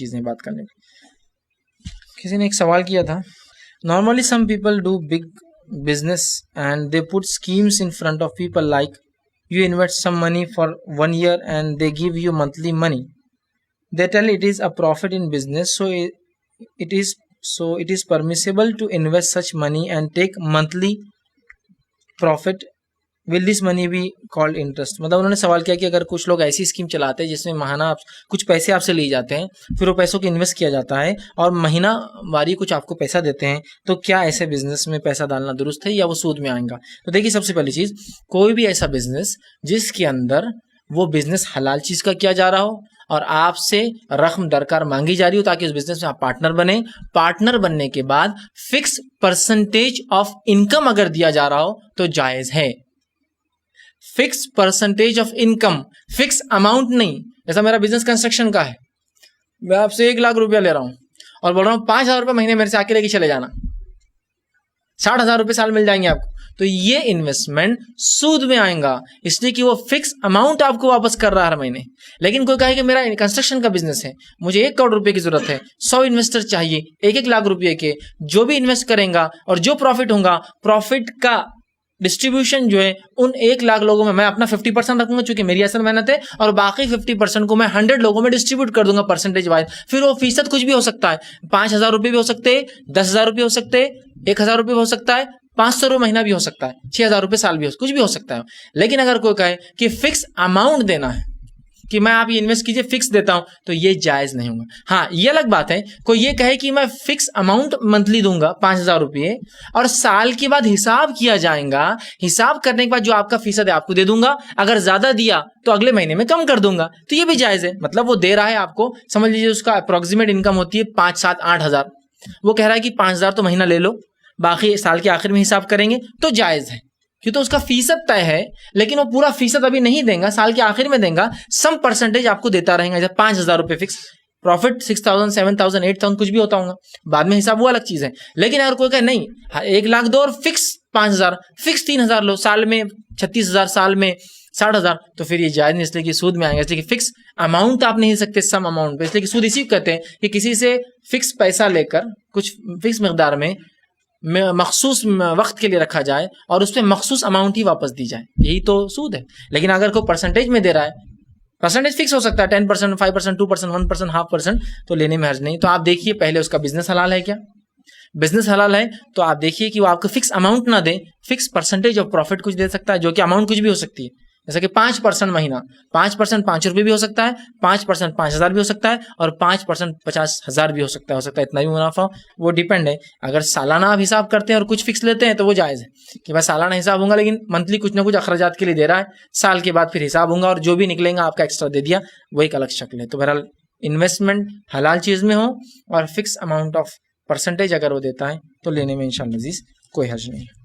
चीज़ें बात करने की। किसी ने एक सवाल किया था, normally some people do big business and they put schemes in front of people like you invest some money for 1 year and they give you monthly money. They tell it is a profit in business, so it is permissible to invest such money and take monthly profit. Will this money be called interest? मतलब उन्होंने सवाल किया कि अगर कुछ लोग ऐसी scheme चलाते हैं जिसमें महीना कुछ पैसे आपसे लिए जाते हैं, फिर वो पैसों को इन्वेस्ट किया जाता है और महीना वारी कुछ आपको पैसा देते हैं, तो क्या ऐसे बिजनेस में पैसा डालना दुरुस्त है या वो सूद में आएगा? तो देखिए, सबसे पहली चीज, कोई भी ऐसा बिजनेस जिसके अंदर वो बिजनेस हलाल चीज का किया जा रहा हो और आपसे रकम दरकार मांगी जा रही हो ताकि उस बिजनेस में आप पार्टनर बने, पार्टनर बनने के बाद फिक्स परसेंटेज ऑफ इनकम अगर दिया जा रहा हो तो जायज है। Fix percentage of income, fix amount नहीं। जैसा मेरा बिजनेस कंस्ट्रक्शन का है, मैं आपसे 1 लाख रुपया ले रहा हूं और बोल रहा हूं 5,000 रुपये महीने मेरे से आके लेके चले जाना, 60,000 रुपये साल मिल जाएंगे आपको, तो ये इन्वेस्टमेंट सूद में आएगा, इसलिए कि वो फिक्स अमाउंट आपको वापस कर रहा है हर महीने। लेकिन कोई कहे कि मेरा कंस्ट्रक्शन का बिजनेस है, मुझे 1 करोड़ रुपए की जरूरत है, 100 इन्वेस्टर चाहिए 1-1 लाख रुपए के, जो भी इन्वेस्ट करेगा और जो प्रॉफिट होगा, प्रॉफिट का डिस्ट्रीब्यूशन जो है उन 1 लाख लोगों में मैं अपना 50% रखूंगा क्योंकि मेरी असल मेहनत है, और बाकी 50% को मैं 100 लोगों में डिस्ट्रीब्यूट कर दूंगा परसेंटेज वाइज। फिर वो फीसद कुछ भी हो सकता है, 5,000 रुपये भी हो सकते हैं, 10,000 रुपये हो सकते हैं, 1,000 रुपये हो सकता है, 500 रुपये महीना भी हो सकता है, 6,000 रुपये साल भी हो, कुछ भी हो सकता है। लेकिन अगर कोई कहे कि फिक्स अमाउंट देना है कि मैं आप ये इन्वेस्ट कीजिए फिक्स देता हूं, तो ये जायज नहीं होगा। हाँ, ये अलग बात है, कोई ये कहे कि मैं फिक्स अमाउंट मंथली दूंगा 5,000 रुपये और साल के बाद हिसाब किया जाएगा, हिसाब करने के बाद जो आपका फीसद है आपको दे दूंगा, अगर ज्यादा दिया तो अगले महीने में कम कर दूंगा, तो ये भी जायज है। मतलब वो दे रहा है आपको, समझ लीजिए उसका अप्रोक्सीमेट इनकम होती है 5, 7, 8 हज़ार, वो कह रहा है कि 5,000 तो महीना ले लो, बाकी साल के आखिर में हिसाब करेंगे, तो जायज है क्यों, तो उसका फीसद तय है। लेकिन वो पूरा फीसद अभी नहीं देगा, साल के आखिर में देगा, सम परसेंटेज आपको देता रहेगा। जैसे 5,000 रुपये फिक्स, प्रॉफिट 6,000, 7,000, 8,000 कुछ भी होता होगा, बाद में हिसाब वो अलग चीज है। लेकिन अगर कोई कहे नहीं 1 लाख दो और फिक्स 5,000, फिक्स 3,000 लो, साल में 36,000, साल में 60,000, तो फिर ये जायज नहीं, इसलिए कि सूद में आएगा। इसलिए कि फिक्स अमाउंट आप नहीं दे सकते सम अमाउंट पे, इसलिए कि सूद इसी को कहते हैं कि किसी से फिक्स पैसा लेकर कुछ फिक्स मकदार में मखसूस वक्त के लिए रखा जाए और उस पर मखसूस अमाउंट ही वापस दी जाए, यही तो सूद है। लेकिन अगर कोई परसेंटेज में दे रहा है, परसेंटेज फिक्स हो सकता है 10%, 5%, 2%, 1%, 0.5%, तो लेने में हर्ज नहीं। तो आप देखिए पहले उसका बिजनेस हलाल है क्या, बिजनेस हलाल है तो आप देखिए कि वो आपको फिक्स अमाउंट ना दे, फिक्स परसेंटेज ऑफ प्रॉफिट कुछ दे सकता है, जो कि अमाउंट कुछ भी हो सकती है। जैसा कि 5% महीना, 5% 5 रुपये भी हो सकता है, 5% 5,000 भी हो सकता है और 5% 50,000 भी हो सकता है इतना भी मुनाफा, वो डिपेंड है। अगर सालाना आप हिसाब करते हैं और कुछ फिक्स लेते हैं तो वो जायज़ है कि भाई सालाना हिसाब होगा, लेकिन मंथली कुछ ना कुछ अखराजात के लिए दे रहा है, साल के बाद फिर हिसाब होगा और जो भी निकलेगा आपका एक्स्ट्रा दे दिया, वही एक अलग शक्ल है। तो बहरहाल इन्वेस्टमेंट हलाल चीज़ में हो और फिक्स अमाउंट ऑफ परसेंटेज अगर वो देता है तो लेने में इंशाअल्लाह अज़ीज़ कोई हर्ज नहीं है।